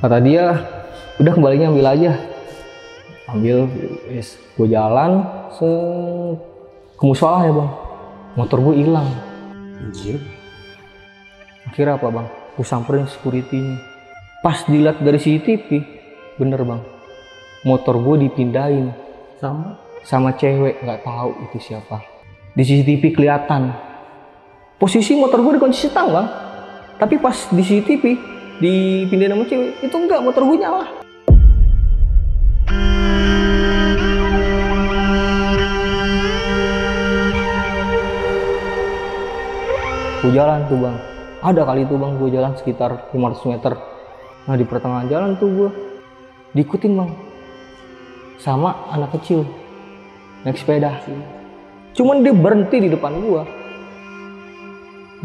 Kata dia, udah kembalinya ambil aja. Ambil, yes. Gue jalan ke musola ya bang. Motor gue hilang. Anjir. Akhirnya apa bang? Gue samperin security-nya. Pas dilihat dari CCTV, bener bang. Motor gue dipindahin sama cewek, nggak tahu itu siapa. Di CCTV kelihatan. Posisi motor gue dikunci setang bang. Tapi pas di CCTV dipindahin sama cewek, itu enggak, motor gue nyala. Gue jalan tuh bang, ada kali itu bang, gue jalan sekitar 500 meter. Nah di pertengahan jalan tuh gue diikutin bang sama anak kecil naik sepeda. Cuman dia berhenti di depan gue,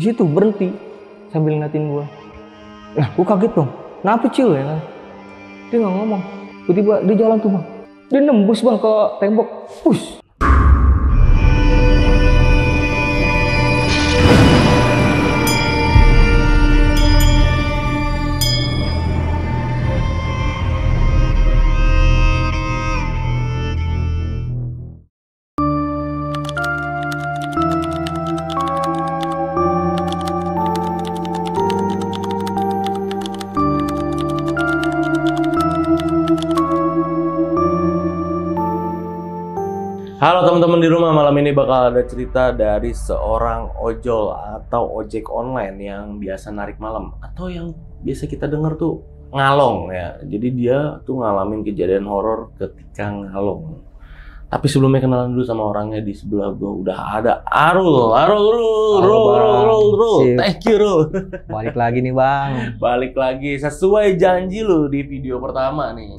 di situ berhenti sambil ngeliatin gue. Nah gue kaget dong, kenapa kecil ya kan? Dia nggak ngomong, tiba-tiba dia jalan tuh bang, dia nembus bang ke tembok, push. Halo teman-teman di rumah, malam ini bakal ada cerita dari seorang ojol atau ojek online yang biasa narik malam atau yang biasa kita dengar tuh ngalong ya. Jadi dia tuh ngalamin kejadian horor ketika ngalong. Tapi sebelumnya kenalan dulu sama orangnya. Di sebelah gua udah ada Arul. Thank you Rul. Balik lagi nih bang. Balik lagi sesuai janji lu di video pertama nih.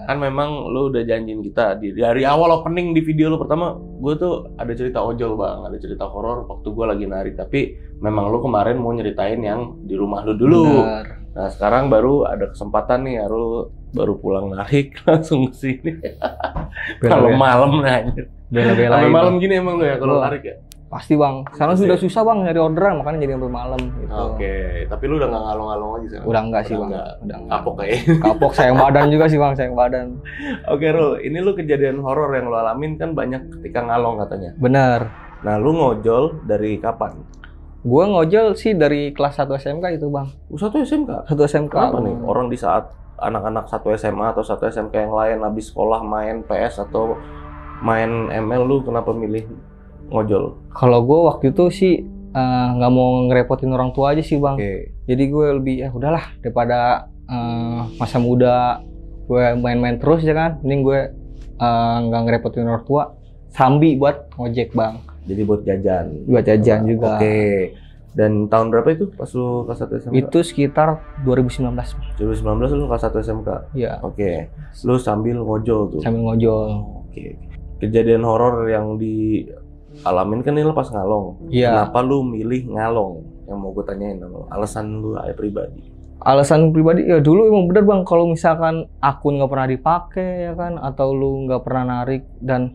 Kan memang lu udah janjiin kita dari awal opening di video lu pertama, gue tuh ada cerita ojol bang, ada cerita horor waktu gue lagi narik. Tapi memang lu kemarin mau nyeritain yang di rumah lu dulu. Bener. Nah sekarang baru ada kesempatan nih, Arul baru pulang narik langsung kesini. Kalau malam nanya. Sampai malam gini emang lu ya kalau narik ya? Pasti bang, sekarang sudah susah bang nyari orderan, makanya jadi sampai malam gitu. Oke, tapi lu udah nggak ngalong-ngalong lagi sekarang? Udah enggak sih bang, udah kapok kayaknya. Kapok, sayang badan juga sih bang, sayang badan. Oke Rul, ini lu kejadian horor yang lu alamin kan banyak ketika ngalong katanya? Bener. Nah lu ngojol dari kapan? Gua ngojol sih dari kelas 1 SMK itu bang. 1 SMK? 1 SMK. Kenapa nih? Orang di saat anak-anak 1 SMA atau 1 SMK yang lain habis sekolah main PS atau main ML, lu kenapa milih ngojol? Kalau gue waktu itu sih nggak mau ngerepotin orang tua aja sih bang. Jadi gue lebih udahlah daripada masa muda gue main-main terus ya kan, mending gue nggak ngerepotin orang tua, sambi buat ngojek bang. Jadi buat jajan. Buat jajan juga. Oke. Dan tahun berapa itu pas lu kelas 1 SMK? Itu sekitar 2019. 2019 lu kelas 1 SMK? Iya. Oke. Lu sambil ngojol tuh? Sambil ngojol. Oke. Kejadian horor yang dialamin kan ini lu pas ngalong. Iya. Kenapa lu milih ngalong? Yang mau gue tanyain sama lu. Alasan lu pribadi. Alasan pribadi ya dulu emang bener bang, kalau misalkan akun nggak pernah dipakai ya kan, atau lu nggak pernah narik dan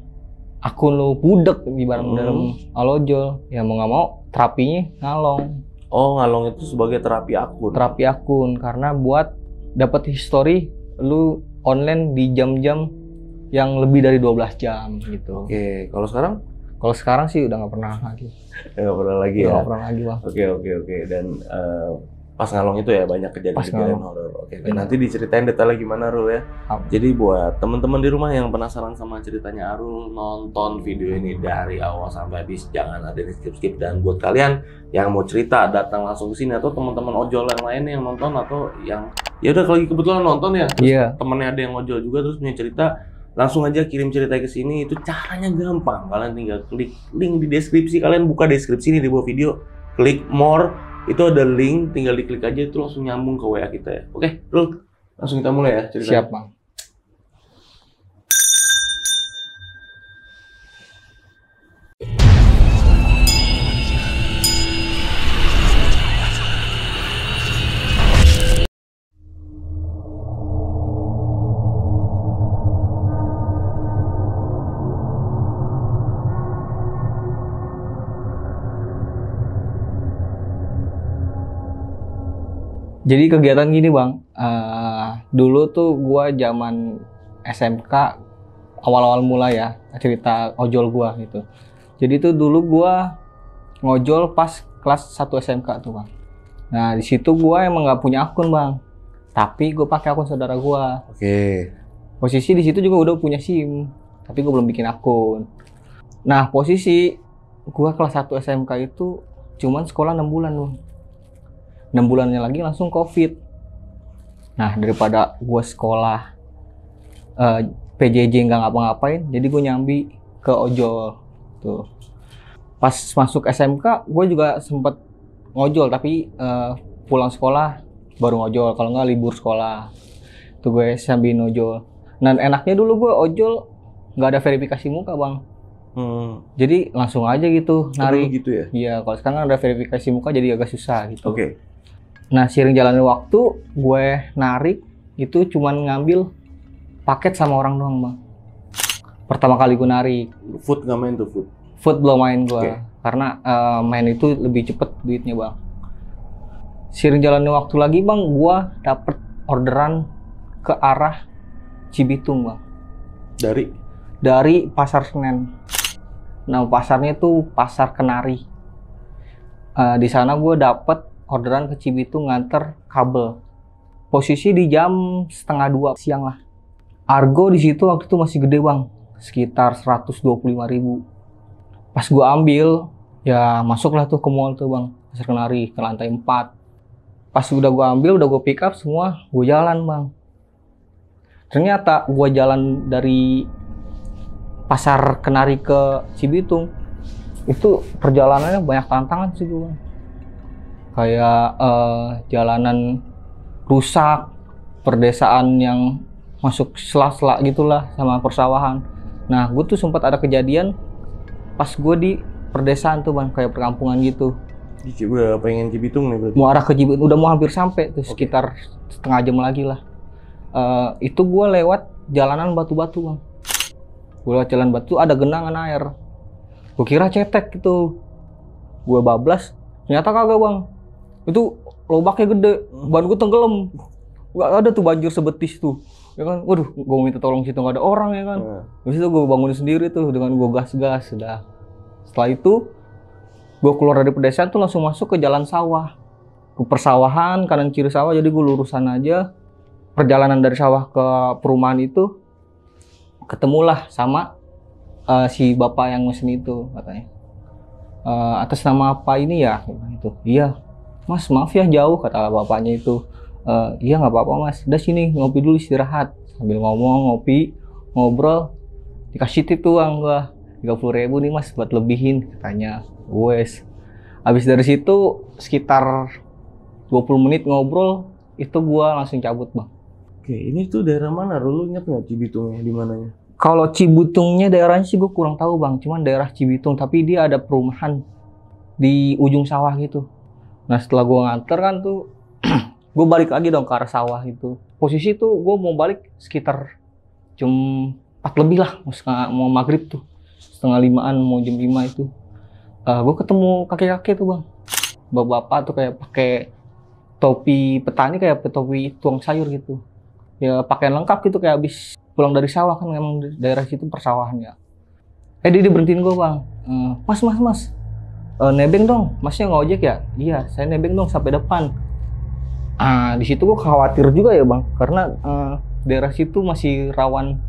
akun lu budek di barang dalam alojol, ya mau nggak mau terapinya ngalong. Oh, ngalong itu sebagai terapi akun? Terapi akun, karena buat dapat history lu online di jam-jam yang lebih dari 12 jam gitu. Oke, kalau sekarang? Kalau sekarang sih udah nggak pernah lagi. Nggak pernah lagi ya? Nggak pernah lagi bang. Oke. Dan pas ngalong itu ya banyak kejadian horor. Oke. Nanti diceritain detailnya gimana Arul ya. Jadi buat teman-teman di rumah yang penasaran sama ceritanya Arul, nonton video ini dari awal sampai habis, jangan ada di skip-skip. Dan buat kalian yang mau cerita, datang langsung ke sini, atau teman-teman ojol yang lain yang nonton, atau yang ya udah kalau kebetulan nonton ya, terus temennya ada yang ojol juga terus punya cerita, langsung aja kirim cerita ke sini. Itu caranya gampang. Kalian tinggal klik link di deskripsi. Kalian buka deskripsi ini di bawah video, klik more. Itu ada link, tinggal diklik aja, itu langsung nyambung ke WA kita ya. Oke, Rul, langsung kita mulai ya ceritanya. Siap, Bang. Jadi kegiatan gini bang, Dulu tuh gua zaman SMK awal-awal mulai ya cerita ojol gua gitu. Jadi tuh dulu gua ngojol pas kelas 1 SMK tuh bang. Nah di situ gua emang nggak punya akun bang, tapi gua pakai akun saudara gua. Oke. Posisi di situ juga udah punya SIM, tapi gua belum bikin akun. Nah posisi gua kelas 1 SMK itu cuman sekolah 6 bulan loh. 6 bulannya lagi langsung COVID. Nah daripada gua sekolah PJJ nggak ngapa-ngapain, jadi gue nyambi ke ojol tuh. Pas masuk SMK gue juga sempet ngojol, tapi pulang sekolah baru ngojol, kalau nggak libur sekolah tuh gue sambil ngojol. Dan enaknya dulu gue ojol nggak ada verifikasi muka bang. Jadi langsung aja gitu narik gitu ya. Iya, kalau sekarang ada verifikasi muka jadi agak susah gitu. Oke. Nah seiring jalannya waktu gue narik itu cuman ngambil paket sama orang doang bang. Pertama kali gue narik. Food nggak main tuh food? Food belum main gue, Oke. karena main itu lebih cepet duitnya bang. Seiring jalannya waktu lagi bang, gue dapet orderan ke arah Cibitung bang. Dari Pasar Senen. Nah pasarnya tuh Pasar Kenari. Di sana gue dapet orderan ke Cibitung nganter kabel. Posisi di jam 1:30 siang lah. Argo di situ waktu itu masih gede bang, sekitar 125.000. Pas gua ambil, ya masuklah tuh ke mall tuh bang, Pasar Kenari ke lantai 4. Pas udah gua ambil, udah gua pick up semua, gua jalan bang. Ternyata gua jalan dari Pasar Kenari ke Cibitung, itu perjalanannya banyak tantangan sih gua. Kayak jalanan rusak, perdesaan yang masuk sela-sela gitulah sama persawahan. Nah gue tuh sempat ada kejadian pas gue di perdesaan tuh bang, kayak perkampungan gitu. Udah pengen Cibitung nih berarti? Mau arah ke Cibitung, udah mau hampir sampai tuh. Sekitar setengah jam lagi lah. Itu gue lewat jalanan batu-batu bang. Gue lewat jalan batu, ada genangan air. Gue kira cetek gitu. Gue bablas, ternyata kagak bang. Itu lobaknya gede, ban gue tenggelam. Gak ada tuh banjir sebetis tuh. Ya kan, waduh, gue minta tolong situ nggak ada orang ya kan. Habis itu gue bangunin sendiri tuh dengan gue gas-gas sudah. Setelah itu gue keluar dari pedesaan tuh langsung masuk ke jalan sawah, ke persawahan kanan kiri sawah. Jadi gue lurusan aja. Perjalanan dari sawah ke perumahan itu ketemulah sama si bapak yang mesin itu katanya. Atas nama apa ini ya? Itu. Iya, mas maaf ya jauh kata bapaknya itu. Iya nggak apa-apa mas, udah sini ngopi dulu istirahat. Sambil ngomong, ngopi, ngobrol, dikasih tip tuh uang gua 30.000 nih mas buat lebihin katanya. Wes, abis dari situ sekitar 20 menit ngobrol, itu gua langsung cabut bang. Oke, ini tuh daerah mana? Lu ingat nggak Cibitungnya di mananya? Kalau Cibitungnya daerahnya sih gue kurang tahu bang, cuman daerah Cibitung, tapi dia ada perumahan di ujung sawah gitu. Nah setelah gua nganter kan tuh gue balik lagi dong ke arah sawah itu. Posisi tuh gue mau balik sekitar jam 4 lebih lah, mau maghrib tuh. 4:30-an mau jam 5 itu. Gue ketemu kakek-kakek tuh bang. Bapak-bapak tuh kayak pakai topi petani, kayak topi tuang sayur gitu. Ya pakaian lengkap gitu, kayak habis pulang dari sawah kan, memang daerah situ persawahan ya. Dia berhentiin gue bang. Mas. Nebeng dong, masnya ngojek ya? Iya, saya nebeng dong sampai depan. Di situ gue khawatir juga ya bang, karena daerah situ masih rawan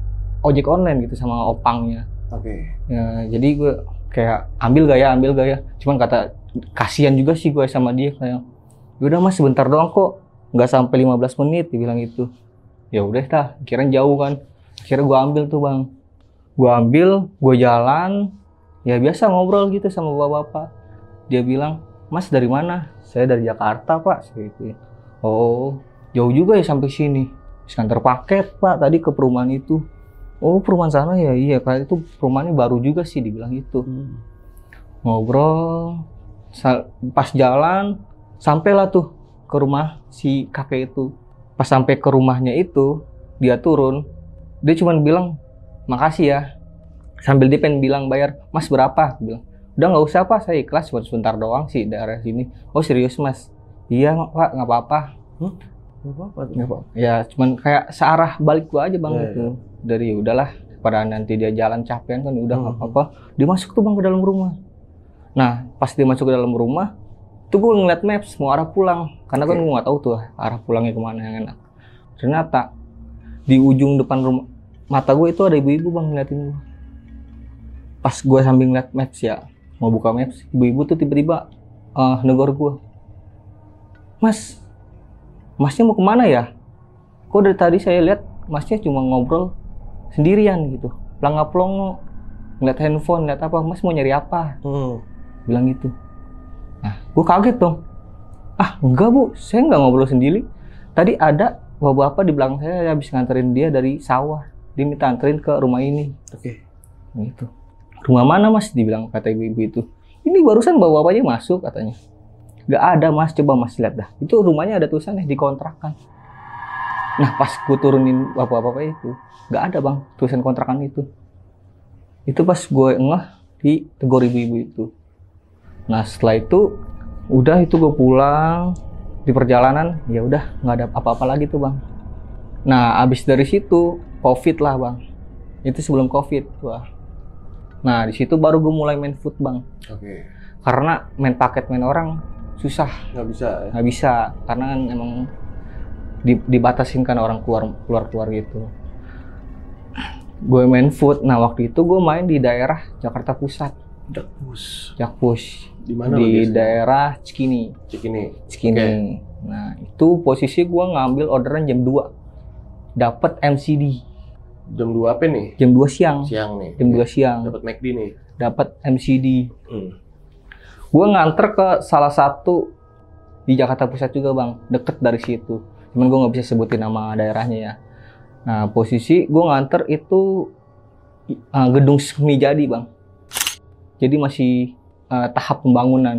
ojek online gitu sama opangnya. Oke. Ya, jadi gue kayak ambil gak ya. Cuman kata kasihan juga sih gue sama dia, kayak udah mas sebentar doang kok, nggak sampai 15 menit dibilang itu. Ya udah dah, kirain jauh kan. Akhirnya gue ambil tuh bang. Gue jalan, ya biasa ngobrol gitu sama bapak-bapak. Dia bilang, mas dari mana? Saya dari Jakarta pak. Gitu. Oh, jauh juga ya sampai sini. Nganter paket pak tadi ke perumahan itu. Oh, perumahan sana ya? Iya, kayak itu perumahannya baru juga sih dibilang itu. Ngobrol, pas jalan, sampailah tuh ke rumah si kakek itu. Pas sampai ke rumahnya itu, dia turun. Dia cuma bilang, makasih ya. Sambil dia pengen bilang bayar, mas berapa? Bilang, udah nggak usah pak, saya ikhlas buat sebentar doang sih daerah sini. Oh serius mas? Iya pak, nggak apa-apa. Nggak apa-apa. Ya cuman kayak searah balik gua aja bang itu. Dari udahlah pada nanti dia jalan capean kan udah nggak apa-apa. Dia masuk tuh bang ke dalam rumah. Nah pas dia masuk ke dalam rumah, tuh gua ngeliat maps mau arah pulang. Karena kan gua nggak tahu tuh arah pulangnya kemana yang enak. Ternyata di ujung depan rumah mata gue itu ada ibu-ibu bang ngeliatin gue. Pas gue sambil ngeliat maps ya, mau buka maps, ibu-ibu tuh tiba-tiba negor gue. Masnya mau kemana ya? Kok dari tadi saya lihat masnya cuma ngobrol sendirian gitu, pelangga-pelongo, ngeliat handphone, ngeliat apa, mas mau nyari apa? Bilang gitu. Nah, gue kaget dong. Ah, enggak bu, saya nggak ngobrol sendiri. Tadi ada bapak-bapak di belakang saya habis nganterin dia dari sawah. Dia minta anterin ke rumah ini. Gitu. Rumah mana mas? Dibilang kata ibu-ibu itu. Ini barusan bapak-bapaknya masuk katanya. Gak ada mas, coba mas lihat dah. Itu rumahnya ada tulisannya dikontrakan. Nah pas gue turunin bapak-bapak itu, gak ada bang tulisan kontrakan itu. Itu pas gue ngeh ditegur ibu-ibu itu. Nah setelah itu, udah itu gue pulang. Di perjalanan, ya udah nggak ada apa-apa lagi tuh bang. Nah abis dari situ, COVID lah bang. Itu sebelum COVID, wah. Nah di situ baru gue mulai main food bang. Karena main paket main orang susah. Nggak bisa ya? Nggak bisa, karena kan emang dibatasin kan orang keluar gitu. Gue main food. Nah waktu itu gue main di daerah Jakarta Pusat. Jakpus. Di mana? Di daerah Cikini. Okay. Nah itu posisi gue ngambil orderan jam 2. Dapat MCD. Jam 2 apa nih? Jam 2 siang. Siang nih. Jam 2 siang. Dapat McD nih. Dapat MCD. Gue nganter ke salah satu di Jakarta Pusat juga bang, deket dari situ. Cuman gue nggak bisa sebutin nama daerahnya ya. Nah posisi gue nganter itu gedung semi jadi bang. Jadi masih tahap pembangunan.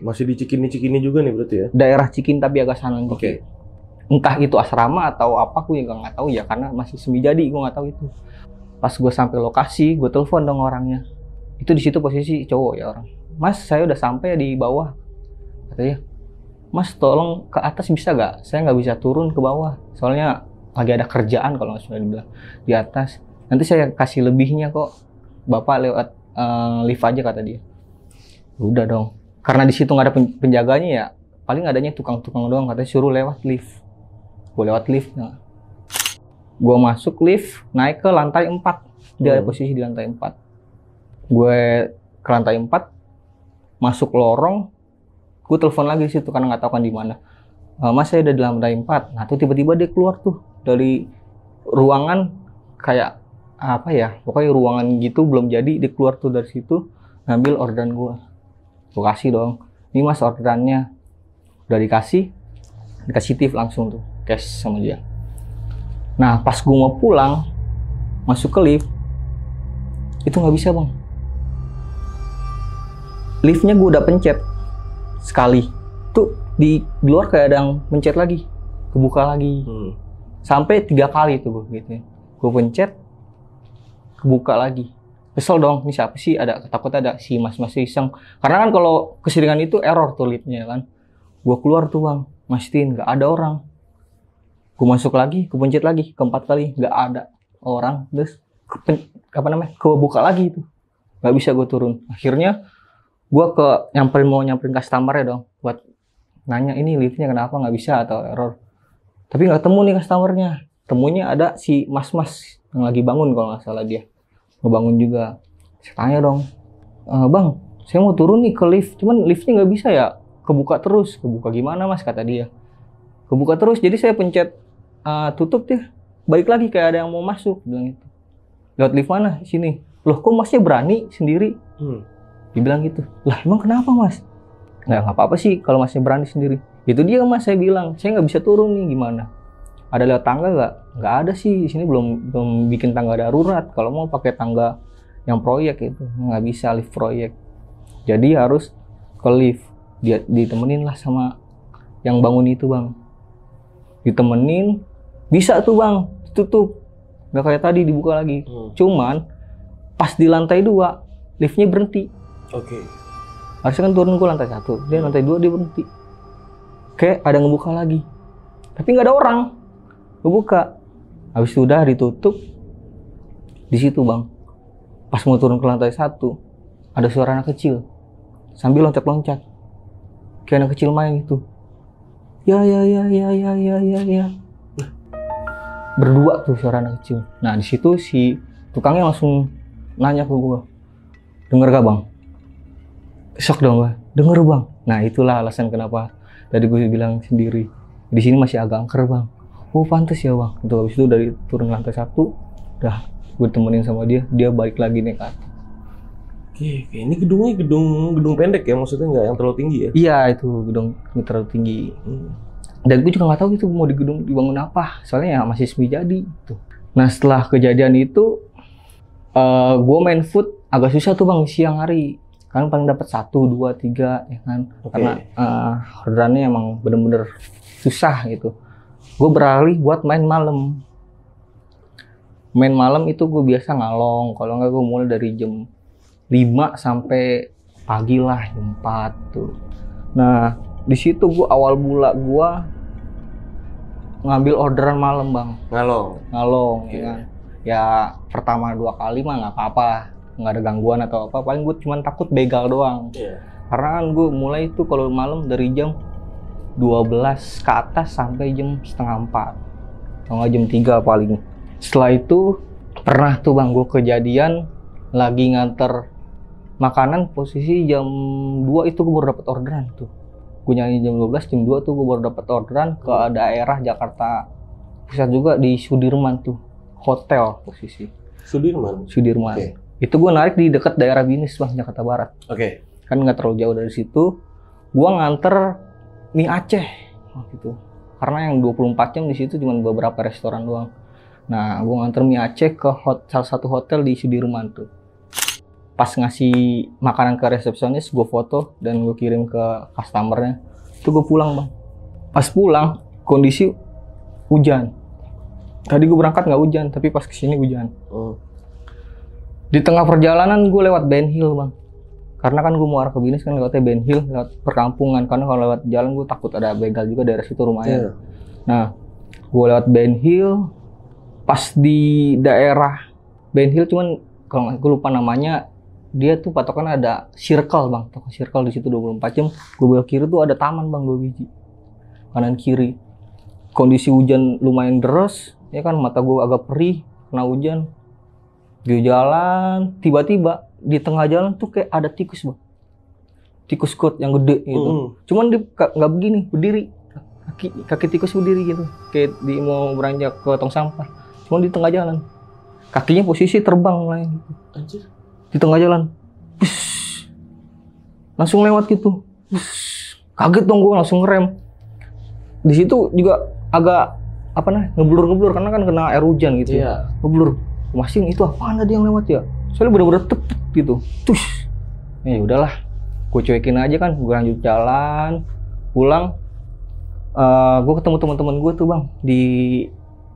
Masih di Cikini juga nih berarti ya? Daerah Cikini tapi agak sana dikit. Entah itu asrama atau apa, aku juga nggak tahu ya karena masih semi jadi, gue nggak tahu itu. Pas gue sampai lokasi, gue telepon dong orangnya. Itu di situ posisi cowok ya orang. Mas, saya udah sampai di bawah. Katanya, Mas tolong ke atas bisa gak? Saya nggak bisa turun ke bawah. Soalnya lagi ada kerjaan kalau nggak sudah dibilang di atas. Nanti saya kasih lebihnya kok. Bapak lewat lift aja kata dia. Udah dong. Karena di situ nggak ada penjaganya ya. Paling adanya tukang-tukang doang. Katanya suruh lewat lift. Gue lewat lift. Nah. Gue masuk lift, naik ke lantai 4. Dia ada posisi di lantai 4. Gue ke lantai 4, masuk lorong. Gue telepon lagi di situ karena nggak tahu kan di mana. Mas saya udah di lantai 4. Nah tuh tiba-tiba dia keluar tuh dari ruangan kayak apa ya, pokoknya ruangan gitu belum jadi, dia keluar tuh dari situ ngambil orderan gue kasih dong, ini mas orderannya. Udah dikasih tip langsung tuh cash sama dia. Nah pas gue mau pulang masuk ke lift itu nggak bisa bang, liftnya gue udah pencet sekali tuh di luar kayak ada yang mencet lagi, kebuka lagi. Sampai 3 kali tuh gue gitu ya. Gue pencet kebuka lagi. Kesel dong, ini siapa sih? Takut ada si mas-mas iseng. Karena kan kalau keseringan itu error tuh liftnya kan. Gue keluar tuh bang, mastiin nggak ada orang. Gue masuk lagi, gue pencet lagi, keempat kali nggak ada orang. Terus kebuka lagi itu, nggak bisa gue turun. Akhirnya gue mau nyamperin customer ya dong, buat nanya ini liftnya kenapa nggak bisa atau error. Tapi nggak temu nih customernya. Temunya ada si mas-mas yang lagi bangun kalau nggak salah dia. Ngebangun juga. Saya tanya dong, bang, saya mau turun nih ke lift, cuman liftnya nggak bisa ya, kebuka terus. Kebuka gimana mas, kata dia. Kebuka terus, jadi saya pencet tutup deh, balik lagi kayak ada yang mau masuk, bilang gitu. Lewat lift mana? Sini. Loh kok masnya berani sendiri? Dibilang gitu. Lah emang kenapa mas? Nggak apa-apa sih kalau masnya berani sendiri. Itu dia mas, saya bilang, saya nggak bisa turun nih, gimana? Ada lewat tangga nggak? Nggak ada sih, di sini belum bikin tangga darurat. Kalau mau pakai tangga yang proyek itu, nggak bisa lift proyek. Jadi harus ke lift. Dia ditemenin lah sama yang bangun itu bang. Ditemenin, bisa tuh bang, tutup. Nggak kayak tadi dibuka lagi. Cuman pas di lantai 2, liftnya berhenti. Harusnya kan turun ke lantai 1, dia lantai 2 dia berhenti. Kayak ada ngebuka lagi. tapi nggak ada orang. Gue buka, habis itu udah ditutup. Di situ bang, pas mau turun ke lantai 1, ada suara anak kecil sambil loncat-loncat kayak anak kecil main gitu. Ya. Berdua tuh suara anak kecil. Nah di situ si tukangnya langsung nanya ke gue, denger gak bang? Shock dong gue, denger bang. Nah itulah alasan kenapa tadi gue bilang sendiri, di sini masih agak angker bang. Oh pantes ya bang. Itu habis itu dari turun lantai 1, udah gue temenin sama dia balik lagi nih kan. Oke, ini gedungnya gedung pendek ya, maksudnya nggak yang terlalu tinggi ya? Iya itu gedung terlalu tinggi. Dan gue juga nggak tahu itu mau dibangun apa, soalnya ya masih semi jadi. Gitu. Nah setelah kejadian itu, gue main food agak susah tuh bang siang hari. Kan paling dapat 1, 2, 3 ya kan. Karena orderannya emang bener-bener susah gitu. Gue beralih buat main malam. Main malam itu gue biasa ngalong. Kalau nggak gue mulai dari jam 5 sampai pagi lah, jam 4 tuh. Nah di situ gue awal mula gue ngambil orderan malam bang. Ngalong ya kan. Ya pertama 2 kali mah nggak apa-apa, nggak ada gangguan atau apa. Paling gue cuma takut begal doang. Karena kan gue mulai itu kalau malam dari jam 12 ke atas sampai jam setengah 4 atau nggak jam 3 paling. Setelah itu pernah tuh bang gue kejadian lagi nganter makanan, posisi jam 2 itu gue baru dapat orderan tuh. Gue nyanyi jam 12, jam 2 tuh gue baru dapat orderan ke daerah Jakarta Pusat juga di Sudirman tuh. Hotel posisi. Sudirman? Okay. Itu gue narik di dekat daerah Binis bang, Jakarta Barat. Kan nggak terlalu jauh dari situ. Gue nganter mie Aceh gitu. Karena yang 24 jam di situ cuma beberapa restoran doang. Nah, gue nganter mie Aceh ke salah satu hotel di Sudirman tuh. Pas ngasih makanan ke resepsionis, gue foto dan gue kirim ke customernya. Itu gue pulang bang. Pas pulang, kondisi hujan. Tadi gue berangkat nggak hujan, tapi pas kesini hujan. Di tengah perjalanan gue lewat Ben Hill bang. Karena kan gue mau arah ke Binis kan lewatnya Ben Hill, lewat perkampungan. Karena kalau lewat jalan gue takut ada begal juga daerah situ rumahnya. Nah, gue lewat Ben Hill. Pas di daerah Ben Hill, cuman kalau gue lupa namanya, dia tuh patokan ada circle bang, toko circle di situ 24 jam. Gue belok kiri tuh ada taman bang, 2 biji, kanan kiri. Kondisi hujan lumayan deras, ya kan, mata gue agak perih kena hujan. Gue jalan, tiba-tiba di tengah jalan tuh kayak ada tikus bang, tikus kot yang gede gitu. Cuman dia nggak begini, berdiri, kaki tikus berdiri gitu, kayak di mau beranjak ke tong sampah. Cuman di tengah jalan, kakinya posisi terbang lah gitu. Anjir. Di tengah jalan, push, langsung lewat gitu. Push. Kaget dong gue, langsung ngerem. Di situ juga agak ngeblur karena kan kena air hujan gitu. Ngeblur. Masing itu apaan tadi yang lewat ya? Soalnya bener-bener tep gitu. Tush. Ya udahlah, gue cuekin aja kan. Gue lanjut jalan, pulang. Gue ketemu teman-teman gue tuh bang di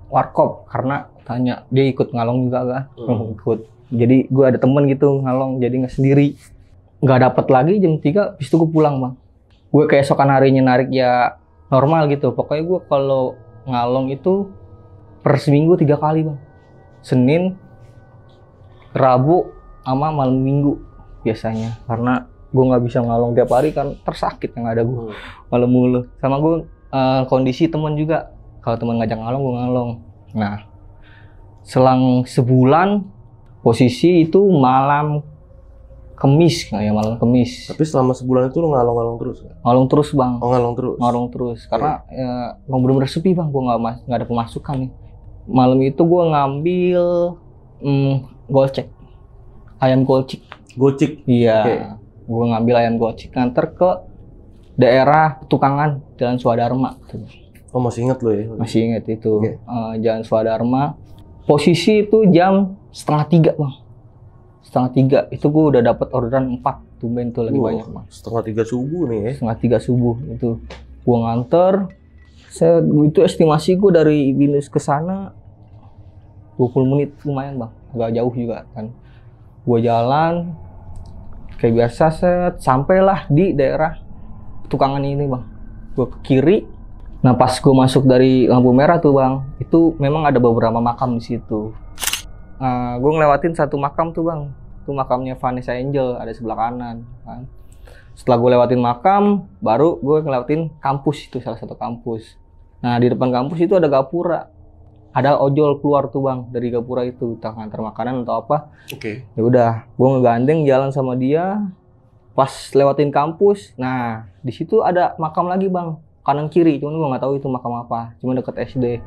warkop karena tanya dia ikut ngalong juga kan? Ikut. Jadi gue ada temen gitu ngalong, jadi nggak sendiri. Nggak dapet lagi jam 3, habis itu gue pulang bang. Gue keesokan harinya narik ya normal gitu. Pokoknya gue kalau ngalong itu per seminggu 3 kali bang. Senin, Rabu, sama malam Minggu biasanya. Karena gue nggak bisa ngalong tiap hari kan tersakit yang ada gue malam mulu. Sama gue kondisi temen juga. Kalau temen ngajak ngalong, gue ngalong. Nah, selang sebulan posisi itu malam Kemis, malam Kemis. Tapi selama sebulan itu lo ngalong-ngalong terus? Ngalong terus bang. Ngalong terus. Karena mau bener-bener sepi bang, gue nggak ada pemasukan nih. Malam itu gue ngambil golcek, ayam golcik. Iya. Gue ngambil ayam golcik nganter ke daerah Petukangan, Jalan Swadharma. Oh masih inget lo ya? Masih inget itu. Jalan Swadharma. Posisi itu jam 2:30 bang. 2:30 itu gue udah dapat orderan 4. Tumben tuh lagi banyak bang. 2:30 subuh nih ya? 2:30 subuh itu. Gue nganter. Itu estimasi gue dari Binus ke sana 20 menit lumayan bang. Agak jauh juga kan. Gue jalan kayak biasa, sampailah di daerah Petukangan ini bang. Gue ke kiri, Nah pas gue masuk dari lampu merah tuh bang, itu memang ada beberapa makam di situ. Gue ngelewatin satu makam tuh bang, itu makamnya Vanessa Angel, ada sebelah kanan kan. Setelah gue lewatin makam, baru gue ngelewatin kampus itu, salah satu kampus. Nah di depan kampus itu ada gapura, ada ojol keluar tuh bang dari gapura itu, entah ngantar makanan atau apa. Oke. Ya udah, gue ngegandeng jalan sama dia. Pas lewatin kampus, nah di situ ada makam lagi bang, kanan kiri, cuman gue nggak tahu itu makam apa, cuma deket SD.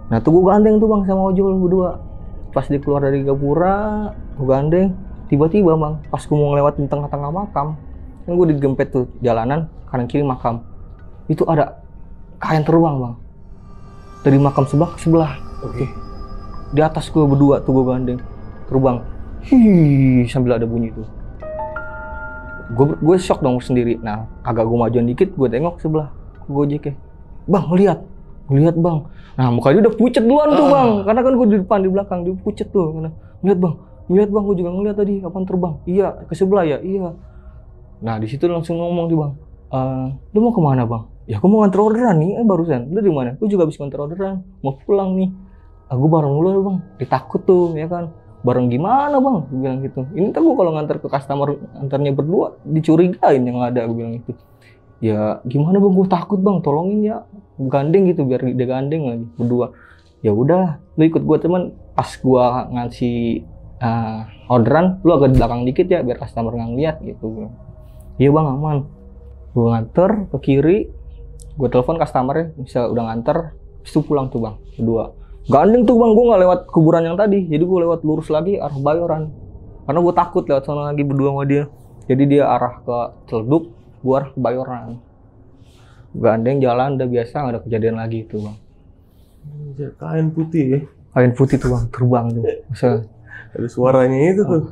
Nah tuh gue gandeng tuh bang sama ojol berdua. Pas dia keluar dari gapura, gue gandeng. Tiba-tiba bang, pas gue mau ngelewatin tengah-tengah makam, kan gue digempet tuh jalanan kanan kiri makam, itu ada kain terbang bang dari makam sebelah ke sebelah. Oke. Di atas gue berdua tuh gue gandeng, terbang, hi sambil ada bunyi tuh. Gue shock dong sendiri. Nah agak gue majuan dikit, gue tengok sebelah Gojeknya, bang ngeliat bang. Nah muka dia udah pucet duluan tuh bang, karena kan gue di depan, di belakang dia pucet tuh. Karena ngeliat bang, gue juga ngeliat tadi kapan terbang. Iya ke sebelah ya, iya. Nah di situ langsung ngomong dia bang, lu mau kemana bang? Ya aku mau nganter orderan nih, barusan. Lu di mana? Gue juga habis nganter orderan, mau pulang nih. Aku bareng lu bang, ditakut tuh ya kan. Bareng gimana bang? Gue bilang gitu. Ini ntar gue kalau nganter ke customer, antarnya berdua dicurigain yang ada, gue bilang gitu. Ya gimana bang, gue takut bang, tolongin ya, gandeng gitu biar dia gandeng lagi berdua. Ya udah, lu ikut gue teman. Pas gue ngasih orderan, lu agak di belakang dikit ya biar customer nggak ngeliat gitu. Iya bang aman. Gue nganter ke kiri, gue telepon customernya bisa udah nganter, terus pulang tuh bang berdua. Gandeng tuh bang, gue nggak lewat kuburan yang tadi, jadi gue lewat lurus lagi arah Bayoran. Karena gue takut lewat sana lagi berdua sama dia. Jadi dia arah ke Celduk, gue arah ke Bayoran. Gandeng jalan udah biasa, nggak ada kejadian lagi itu bang. Kain putih ya? Kain putih tuh bang, terbang tuh. Masa Ada suaranya itu tuh.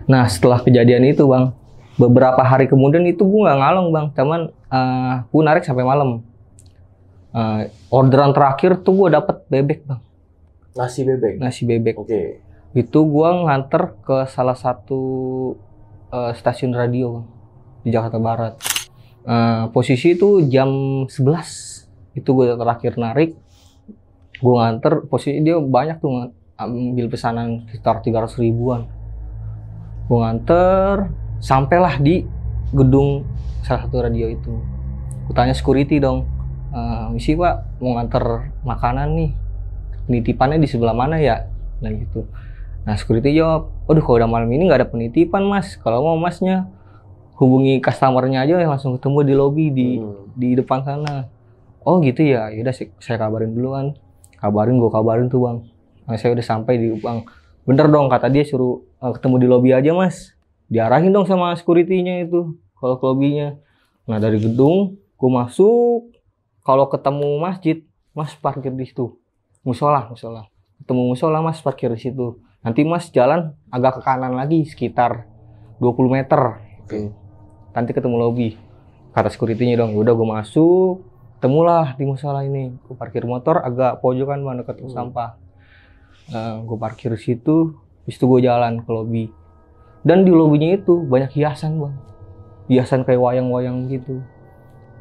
Nah setelah kejadian itu bang, beberapa hari kemudian itu gue nggak ngalong bang, cuman gue narik sampai malam. Orderan terakhir tuh gue dapet bebek bang. Nasi bebek. Nasi bebek. Oke. Itu gue nganter ke salah satu stasiun radio bang, di Jakarta Barat. Posisi itu jam 11. Itu gue terakhir narik. Gue nganter, posisi dia banyak tuh ambil pesanan sekitar 300 ribuan. Gue nganter, sampailah di gedung salah satu radio itu. Gue tanya security dong, misi pak mau nganter makanan nih, penitipannya di sebelah mana ya? Nah gitu. Nah security jawab, waduh kalau udah malam ini nggak ada penitipan mas, kalau mau masnya hubungi customernya aja yang langsung ketemu di lobby di depan sana. Oh gitu ya, yaudah saya kabarin duluan. Gue kabarin tuh bang. Nah, saya udah sampai di bang. Bener dong kata dia suruh ketemu di lobby aja mas. Diarahin dong sama security-nya itu kalau ke lobby-nya. Nah dari gedung gue masuk, kalau ketemu masjid mas parkir di situ. Musola. Ketemu musola mas parkir di situ. Nanti mas jalan agak ke kanan lagi sekitar 20 meter. Oke. Nanti ketemu lobby. Kata security-nya dong. Udah gue masuk, ketemulah di musola ini. Gue parkir motor agak pojokan bang dekat sampah. Gue parkir di situ, habis itu gue jalan ke lobby. Dan di lobbynya itu banyak hiasan bang, hiasan kayak wayang-wayang gitu.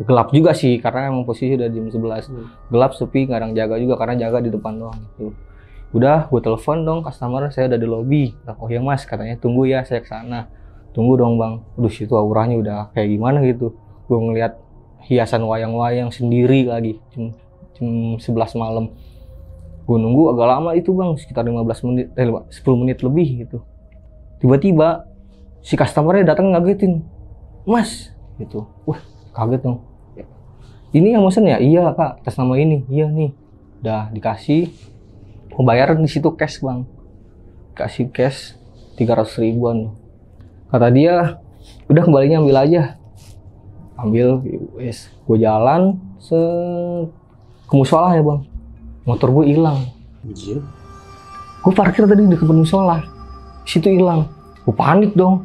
Gelap juga sih karena emang posisi udah jam 11. Gelap, sepi, nggak ada yang jaga juga karena jaga di depan doang gitu. Udah gue telepon dong customer, saya udah di lobby. Oh ya mas, katanya tunggu ya saya kesana. Tunggu dong bang. Aduh situ auranya udah kayak gimana gitu. Gue ngeliat hiasan wayang-wayang sendiri lagi jam 11 malam. Gue nunggu agak lama itu bang, sekitar 10 menit lebih gitu. Tiba-tiba si customernya datang ngagetin, mas gitu. Wah kaget dong. Ini yang mesen ya? Iya kak, atas nama ini. Iya nih. Udah dikasih. Pembayaran di situ cash bang. Kasih cash 300 ribuan. Kata dia, udah kembalinya ambil aja. Ambil, wes. Gue jalan ke musola ya bang. Motor gue hilang. Gue parkir tadi di depan musola, situ hilang. Gue panik dong.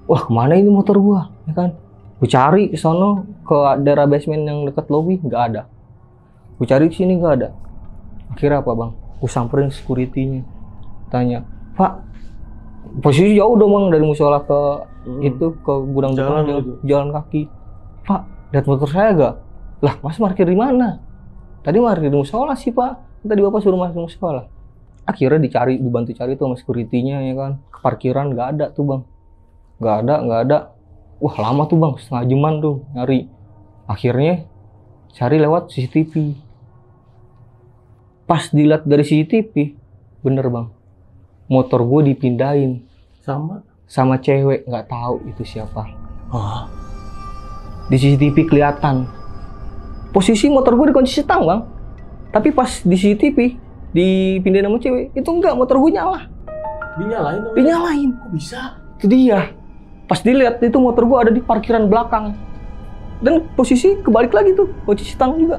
Wah kemana ini motor gue, ya kan? Gue cari ke sono ke daerah basement yang dekat lobby, nggak ada. Gue cari di sini nggak ada. Akhirnya apa bang? Gue samperin security-nya, tanya, Pak, posisi jauh dong bang dari musola ke itu ke gudang jalan depan, jalan kaki. Pak, lihat motor saya gak? Lah, Mas parkir di mana? Tadi parkir di musola sih, Pak. Tadi Bapak suruh masuk musola. Akhirnya dibantu cari tuh sama security-nya ya kan. Ke parkiran nggak ada tuh, Bang. Nggak ada. Wah, lama tuh, Bang. Setengah jaman tuh nyari. Akhirnya cari lewat CCTV. Pas dilihat dari CCTV, bener, Bang. Motor gue dipindahin sama cewek, nggak tahu itu siapa. Di CCTV kelihatan. Posisi motor gue dikunci setang, Bang. Tapi pas di CCTV dipindahin sama cewek, itu enggak, motor gue nyala. Dinyalain. Kok bisa? Itu dia. Pas dilihat itu motor gue ada di parkiran belakang. Dan posisi kebalik lagi tuh, kunci setang juga.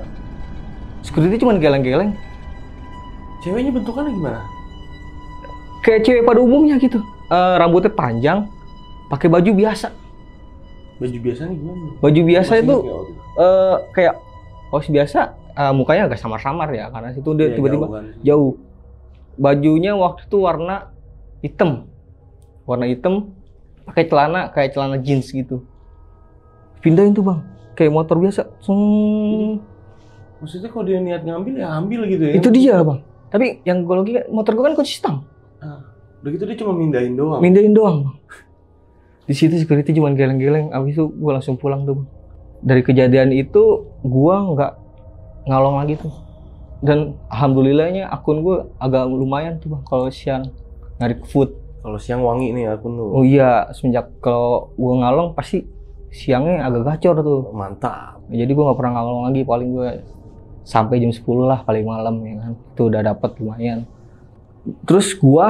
Security cuma geleng-geleng. Ceweknya bentukannya gimana? Kayak cewek pada umumnya gitu. Rambutnya panjang, pakai baju biasa. Baju biasanya gimana? Baju biasa Masih itu ingat nggak waktu itu? kayak kaos biasa, mukanya agak samar-samar ya, karena situ dia Iya, tiba-tiba jauh kan. jauh. Bajunya waktu itu warna hitam, pakai celana kayak celana jeans gitu. Pindahin tuh, Bang, kayak motor biasa. Maksudnya kalau dia niat ngambil ya ambil gitu ya? Itu dia, Bang. Tapi yang gue logika, motor gue kan kunci stang. Udah gitu dia cuma mindahin doang. Mindahin doang, Bang. Di situ security cuma geleng-geleng. Abis itu gue langsung pulang tuh, Bang. Dari kejadian itu gue nggak ngalong lagi tuh. Dan alhamdulillahnya akun gue agak lumayan tuh, Bang, kalau siang nyari food. Kalau siang wangi nih akun lu. Oh iya, semenjak kalau gue ngalong pasti siangnya agak gacor tuh. Mantap. Jadi gue nggak pernah ngalong lagi, paling gue sampai jam 10 lah paling malam ya kan. Itu udah dapat lumayan. Terus gue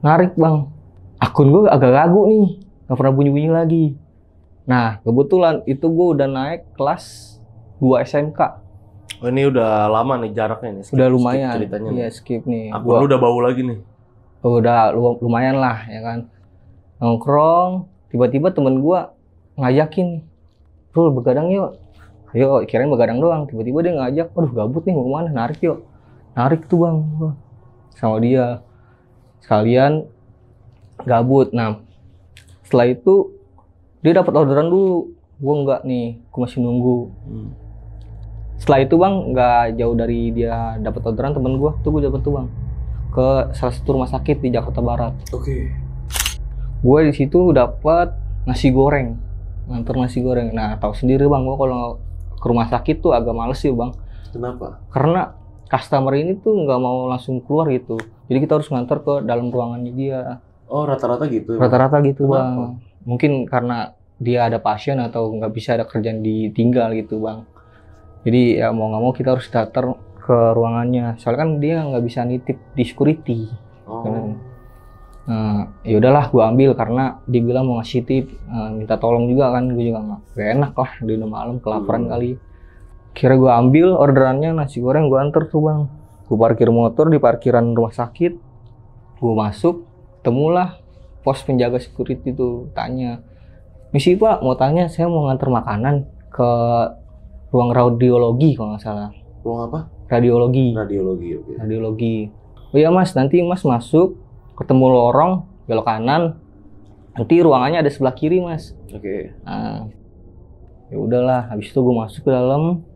narik, Bang. Akun gue agak ragu nih, nggak pernah bunyi-bunyi lagi. Nah, kebetulan itu gue udah naik kelas 2 SMK. Oh, ini udah lama nih jaraknya nih. Udah lumayan. Ceritanya Iya, nih. skip nih. Akun lu udah bau lagi nih. Udah lumayan lah ya kan. Nongkrong, tiba-tiba temen gue ngajakin, "Rul, begadang yuk." Ayo, kirain begadang doang. Tiba-tiba dia ngajak, "Aduh, gabut nih, mau kemana? Narik yuk." Narik tuh, Bang, sama dia. Sekalian gabut. Nah, setelah itu dia dapat orderan dulu. Gue enggak nih, gue masih nunggu. Setelah itu, Bang, nggak jauh dari dia dapat orderan, temen gue tuh gue dapet tuh, Bang, ke salah satu rumah sakit di Jakarta Barat. Oke. Gue di situ dapat nasi goreng, nganter nasi goreng. Nah, tahu sendiri, Bang, gue kalau ke rumah sakit tuh agak males sih, Bang. Kenapa? Karena customer ini tuh nggak mau langsung keluar gitu. Jadi kita harus nganter ke dalam ruangannya dia. Oh, rata-rata gitu. Rata-rata gitu, Kenapa? Bang. Mungkin karena dia ada pasien atau nggak bisa ada kerjaan ditinggal gitu, Bang. Jadi ya mau nggak mau kita harus datang ke ruangannya. Soalnya kan dia nggak bisa nitip di security. Oh. Nah, ya udahlah, gue ambil karena dia bilang mau ngasih tip, minta tolong juga kan. Gue juga nggak enak lah, di udah malam kelaparan kali. Kira gue ambil orderannya nasi goreng, gue anter tuh, Bang. Gue parkir motor di parkiran rumah sakit. Gue masuk, temulah pos penjaga security tuh, tanya, "Misi, Pak, mau tanya, saya mau nganter makanan ke ruang radiologi kalau nggak salah." Ruang apa? Radiologi. Oke. Radiologi. "Oh iya, Mas, nanti Mas masuk, ketemu lorong, belok kanan. Nanti ruangannya ada sebelah kiri, Mas." Oke. Nah, ya udahlah, habis itu gue masuk ke dalam.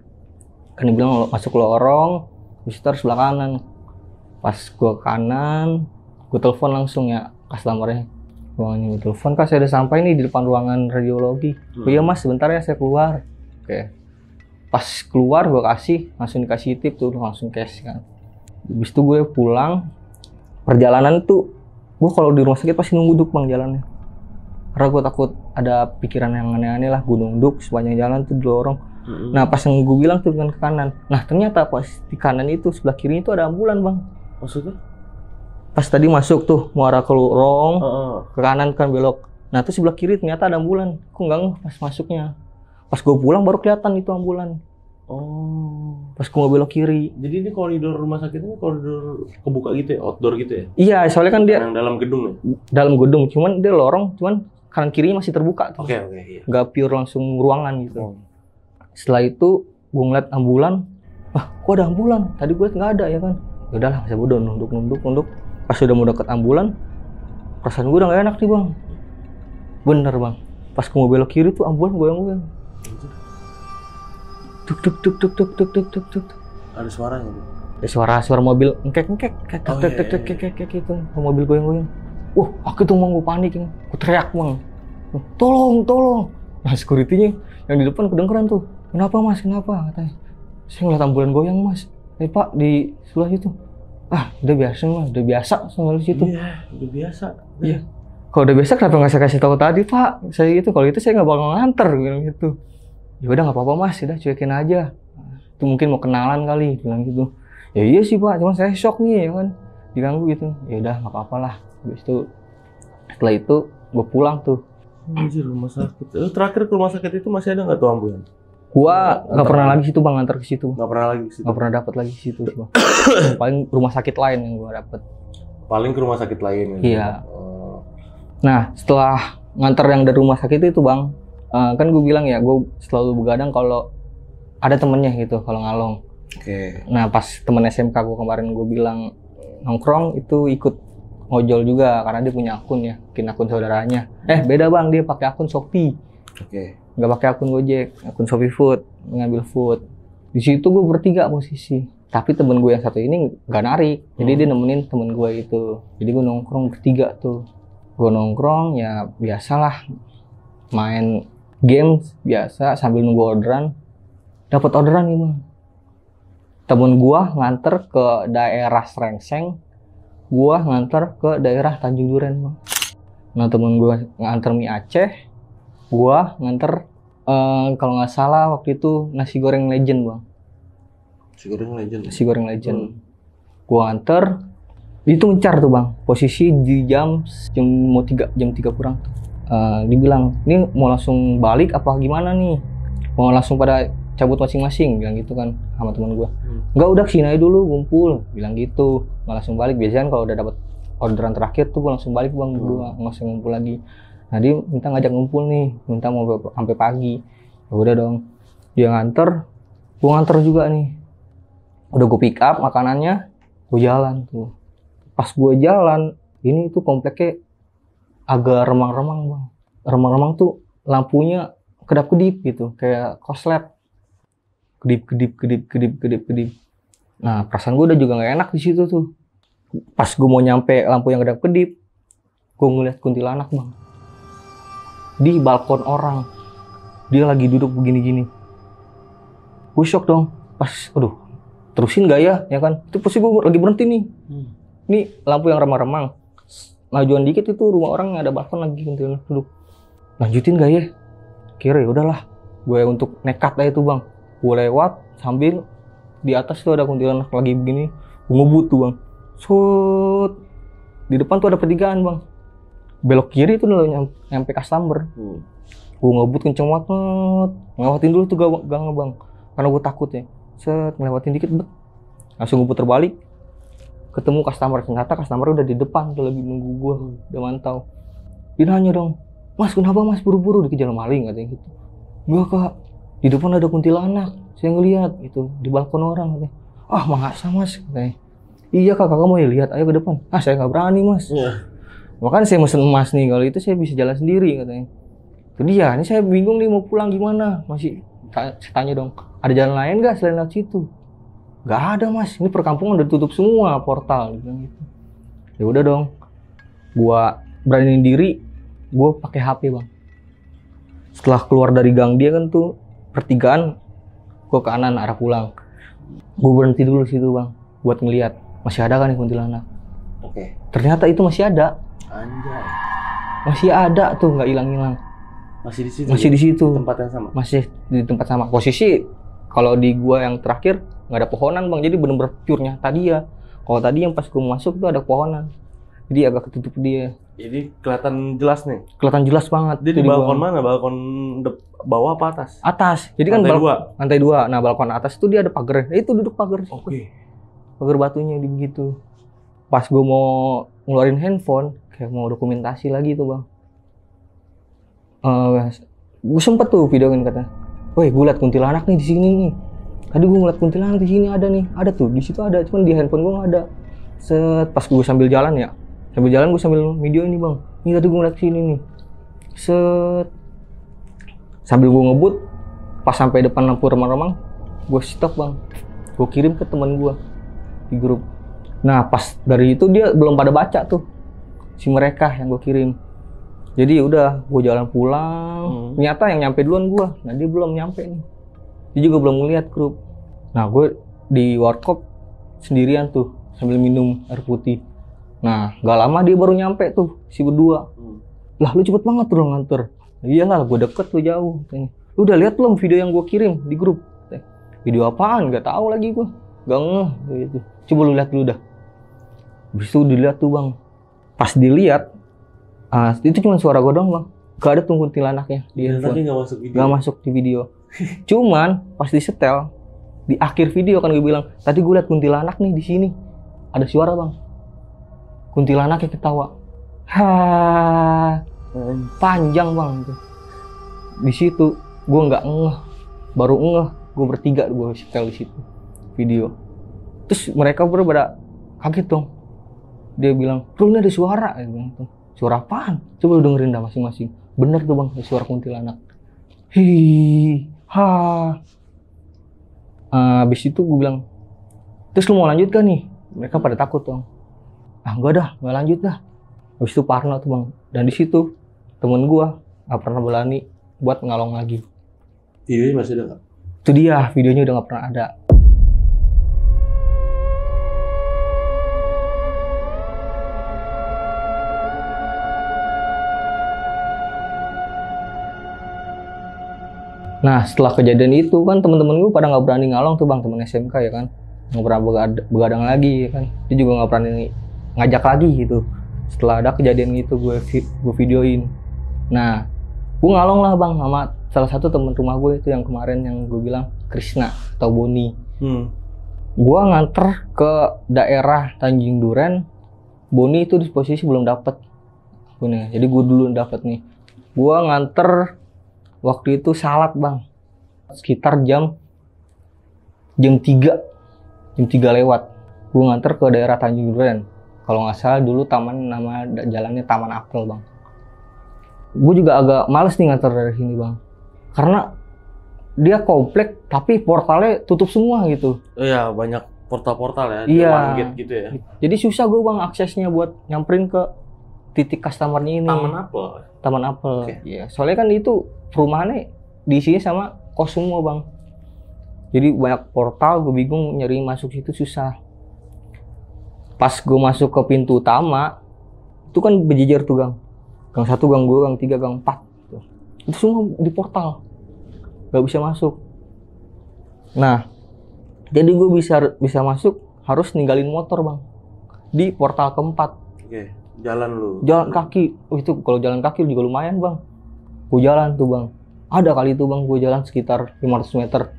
Kan dia bilang masuk lorong, habis itu harus sebelah kanan. Pas gue kanan, gue telepon langsung ya customer-nya. Ruangannya gue telepon, "Kak, saya udah sampai nih di depan ruangan radiologi." "Oh iya, Mas, sebentar ya, saya keluar." Oke. Pas keluar gue langsung dikasih tip tuh, langsung cash kan. Habis itu gue pulang. Perjalanan tuh gue kalau di rumah sakit pasti nunggu duk, Bang, jalannya. Karena gue takut ada pikiran yang aneh-aneh lah. Gue nunduk sepanjang jalan tuh di lorong. Nah, pas yang gue bilang tuh kan ke kanan. Nah, ternyata pas di kanan itu sebelah kiri itu ada ambulan, Bang. Maksudnya? Pas tadi masuk tuh mau arah ke lorong, ke kanan kan belok. Nah, tuh sebelah kiri ternyata ada ambulan. Kok enggak ngeh pas masuknya. Pas gue pulang baru kelihatan itu ambulan. Oh. Pas gue mau belok kiri. Jadi ini koridor rumah sakit ini koridor kebuka gitu ya, outdoor gitu ya? Iya, soalnya kan dia Yang dalam gedung ya? dalam gedung, cuman dia lorong, cuman kanan kirinya masih terbuka tuh. Oke, iya. Nggak pure langsung ruangan gitu. Setelah itu gue ngeliat ambulan, wah, kok ada ambulan? Tadi gue nggak ada ya kan? Ya udahlah, saya bodoh, nunduk. Pas udah mau deket ambulan, perasaan gue udah nggak enak nih, Bang. Bener, Bang. Pas gue mau belok kiri tuh ambulan goyang-goyang. tuk tuk tuk tuk tuk tuk tuk tuk tuk. Ada suaranya tuh. Suara mobil ngkek kayak gitu, mobil goyang-goyang. Aku tuh mau panik, aku teriak bang, tolong. Nah security-nya yang di depan kedengeran tuh, kenapa mas, kenapa? Katanya, saya ngeliat ambulan goyang mas, pak di sebelah situ. Udah biasa mas, udah biasa soal situ. Iya, udah biasa. Iya. Kalau udah biasa kenapa nggak saya kasih tahu tadi pak? Saya itu kalau itu saya nggak bakal nganter bilang gitu. Ya udah nggak apa-apa mas, udah cuekin aja. Itu mungkin mau kenalan kali, bilang gitu. Ya iya sih pak, cuma saya shock nih ya kan, diganggu gitu. Ya udah nggak apa-apa lah. Habis itu setelah itu gue pulang tuh. Anjir, rumah sakit. Terakhir ke rumah sakit itu masih ada nggak tuh ambulan? Gua nggak pernah lagi situ bang, nganter ke situ. Nggak pernah lagi ke situ. Nggak pernah dapat lagi ke situ bang. Paling rumah sakit lain yang gua dapet. Paling ke rumah sakit lain. Iya. Nah setelah nganter yang dari rumah sakit itu bang, kan gue bilang ya, gue selalu begadang kalau ada temennya gitu, kalau ngalong. Oke. Nah pas temen SMK gue kemarin gue bilang nongkrong itu ikut ngojol juga karena dia punya akun ya, mungkin akun saudaranya. Beda bang, dia pakai akun Shopee. Oke. Nggak pakai akun Gojek, akun Shopee Food, ngambil food. Di situ gue bertiga posisi. Tapi temen gue yang satu ini nggak narik, jadi dia nemenin temen gue itu. Jadi gue nongkrong bertiga tuh. Gue nongkrong ya biasalah, main game biasa sambil nunggu orderan. Dapat orderan nih bang. Temen gue nganter ke daerah Srengseng, gue nganter ke daerah Tanjung Duren bang. Nah temen gue nganter mie Aceh, gue nganter kalau nggak salah waktu itu nasi goreng legend bang. Nasi goreng legend. Gue nganter, itu mencar tuh bang. Posisi di jam 3 kurang. Dibilang, ini mau langsung balik apa gimana nih? Mau langsung pada cabut masing-masing, bilang gitu kan sama teman gue. Enggak, udah kesini aja dulu ngumpul, bilang gitu. Nggak langsung balik. Biasanya kalau udah dapat orderan terakhir tuh gue langsung balik bang berdua, nggak usah ngumpul lagi. Nah dia minta ngajak ngumpul nih, minta mau sampai pagi. Ya udah dong, dia nganter, gue nganter juga nih. Udah gue pick up makanannya, gue jalan tuh. Pas gue jalan, ini tuh kompleknya agak remang-remang bang. Remang-remang tuh lampunya kedap-kedip gitu, kayak korslet. Kedip. Nah perasaan gue udah juga nggak enak di situ tuh. Pas gue mau nyampe lampu yang kedap-kedip, gue ngeliat kuntilanak bang. Di balkon orang, dia lagi duduk begini-gini. Gue shock dong. Pas, terusin gak ya kan? Itu pasti gue lagi berhenti nih. Ini lampu yang remang-remang. Majuan dikit itu rumah orang yang ada balkon lagi kuntilanak duduk. Lanjutin gak ya? Kira ya udahlah. Gue untuk nekat aja tuh bang. Gue lewat sambil di atas tuh ada kuntilanak lagi begini. Gue ngebut tuh bang. Di depan tuh ada pertigaan bang. Belok kiri tuh udah nyampe customer. Gue ngebut kenceng banget. Ngelewatin dulu tuh gang bang. Karena gue takut ya. Ngelewatin dikit langsung gue puter balik. Ketemu customer. Ternyata customer udah di depan tuh lagi nunggu gue. Udah mantau. Dia nanya dong, mas kenapa mas buru-buru dikejar maling katanya gitu. Enggak kak, di depan ada kuntilanak. Saya ngeliat gitu di balkon orang katanya. Masa mas katanya. Iya kak, kakak mau lihat, ayo ke depan. Saya nggak berani mas. Makanya saya mesen emas nih, kalau itu saya bisa jalan sendiri katanya. Itu dia, ini saya bingung nih mau pulang gimana. Masih saya tanya dong, ada jalan lain nggak selain lewat situ? Nggak ada mas, ini perkampungan udah tutup semua portal gitu. Ya udah dong, gua beraniin diri, gua pakai HP bang. Setelah keluar dari gang dia kan tuh pertigaan, gua ke kanan arah pulang. Gua berhenti dulu situ bang, buat ngeliat masih ada kan nih kuntilanak. Oke. Ternyata itu masih ada. Anjay. Masih ada tuh, nggak hilang-hilang. Masih di situ. Masih di situ. Tempat yang sama. Masih di tempat sama. Posisi kalau di gua yang terakhir nggak ada pohonan bang, jadi bener-bener pure-nya tadi ya. Kalau tadi yang pas gua masuk tuh ada pohonan, jadi agak ketutup dia. Jadi kelihatan jelas nih. Kelihatan jelas banget. Dia di balkon mana? Balkon bawah apa atas? Atas. Jadi kan lantai 2. Nah balkon atas itu dia ada pagar. Itu duduk pagar. Oke. Pagar batunya begitu. Pas gua mau ngeluarin handphone, kayak mau dokumentasi lagi tuh bang. Gue sempet tuh videoin kata, woi gue liat kuntilanak nih di sini nih. Tadi gue ngeliat kuntilanak di sini ada nih, ada tuh di situ ada, cuman di handphone gue nggak ada. Pas gue sambil jalan ya, gue sambil video ini bang. Ini tadi gue ngeliat sini nih. Sambil gue ngebut, pas sampai depan lampu remang-remang, gue stop bang, gue kirim ke teman gue di grup. Nah pas dari itu dia belum pada baca tuh si mereka yang gue kirim. Jadi udah gue jalan pulang, ternyata yang nyampe duluan gue. Nah dia belum nyampe nih, dia juga belum ngeliat grup. Nah gue di warkop sendirian tuh sambil minum air putih. Nah gak lama dia baru nyampe tuh si berdua. Lah lu cepet banget tuh nganter. Iyalah gue deket lu jauh. Lu udah lihat belum video yang gue kirim di grup? Video apaan? Gak tahu lagi gue. Gak ngeh gitu. Coba lu lihat dulu dah. Habis itu dilihat tuh bang. Pas dilihat, itu cuma suara gue doang bang. Gak ada tuh kuntilanaknya di handphone. Gak masuk video. Gak masuk di video. Cuman pas disetel di akhir video kan gue bilang, tadi gue lihat kuntilanak nih di sini. Ada suara bang. Kuntilanaknya ketawa. Panjang bang itu. Di situ gue nggak ngeh, baru ngeh gue bertiga gue setel di situ video. Terus mereka pada kaget dong. Dia bilang, "Bro, ini ada suara." Suara apaan? Coba lu dengerin dah masing-masing. Bener tuh bang, suara kuntilanak. Habis itu gue bilang, "Terus lu mau lanjut kan nih?" Mereka pada takut dong. Enggak dah, nggak lanjut dah. Habis itu parno tuh bang. Dan di situ temen gua nggak pernah berani buat ngalong lagi. Videonya masih ada nggak? Itu dia, videonya udah nggak pernah ada. Nah setelah kejadian itu kan temen-temen gue pada nggak berani ngalong tuh bang, temen SMK ya kan, nggak pernah begadang lagi ya kan. Dia juga nggak berani ngajak lagi gitu. Setelah ada kejadian itu gue videoin. Nah gue ngalong lah bang sama salah satu temen rumah gue itu yang kemarin yang gue bilang Krisna atau Boni. Gue nganter ke daerah Tanjung Duren. Boni itu di posisi belum dapet. Jadi gue dulu dapet nih. Gue nganter waktu itu salat bang, sekitar jam 3 lewat. Gue nganter ke daerah Tanjung Duren. Kalau nggak salah dulu nama jalannya Taman Apel bang. Gue juga agak males nih nganter dari sini bang, karena dia komplek tapi portalnya tutup semua gitu. Iya banyak portal-portal ya, iya. Gate gitu ya. Jadi susah gue bang aksesnya buat nyamperin ke titik customernya ini. Taman Apel. Okay. Ya, soalnya kan itu perumahannya diisinya sama kos semua bang. Jadi banyak portal, gue bingung nyari masuk situ susah. Pas gue masuk ke pintu utama, itu kan berjejer tuh gang. Gang 1, gang 2, gang 3, gang 4. Itu semua di portal. Gak bisa masuk. Nah, jadi gue bisa masuk harus ninggalin motor bang. Di portal keempat. Oke, jalan lu. Jalan kaki. Itu kalau jalan kaki juga lumayan bang. Gue jalan tuh bang. Ada kali itu bang, gue jalan sekitar 500 meter.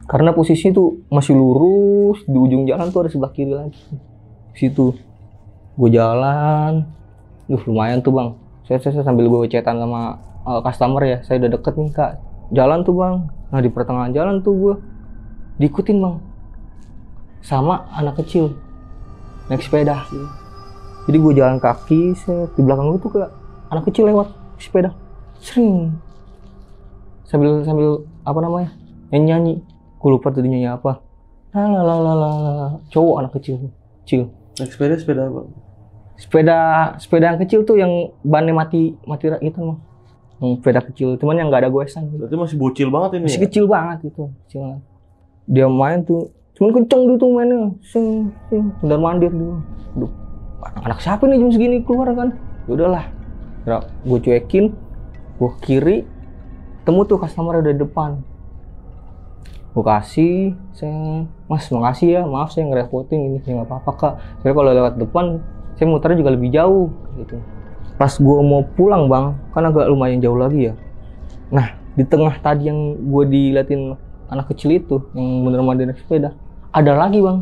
Karena posisi tuh masih lurus, di ujung jalan tuh ada sebelah kiri lagi. Situ gue jalan, lumayan tuh bang. Saya sambil gue chatan sama customer ya, saya udah deket nih kak. Jalan tuh bang. Nah di pertengahan jalan tuh gue diikutin bang sama anak kecil naik sepeda. Jadi gue jalan kaki, di belakang gue tuh kayak anak kecil lewat sepeda, sering sambil apa namanya nyanyi. Gue lupa tuh nyanyi apa. Cowok anak kecil. Naik sepeda apa? Sepeda yang kecil tuh yang bannya mati gitu bang. Sepeda kecil, cuman yang nggak ada goesan. Berarti masih bocil banget ini. Masih ya? Kecil banget itu, kecil banget. Dia main tuh, cuman kenceng gitu mainnya, sing, bener mandir dia. Aduh, anak siapa nih jam segini keluar kan? Udahlah, gue cuekin, gue kiri, temu tuh customer udah di depan. Gue kasih, mas makasih ya, maaf saya ngerepotin ini, nggak apa-apa kak. Saya kalau lewat depan, saya muternya juga lebih jauh gitu. Pas gue mau pulang bang, kan agak lumayan jauh lagi ya. Nah di tengah tadi yang gue diliatin anak kecil itu, yang bener-bener naik sepeda, ada lagi bang.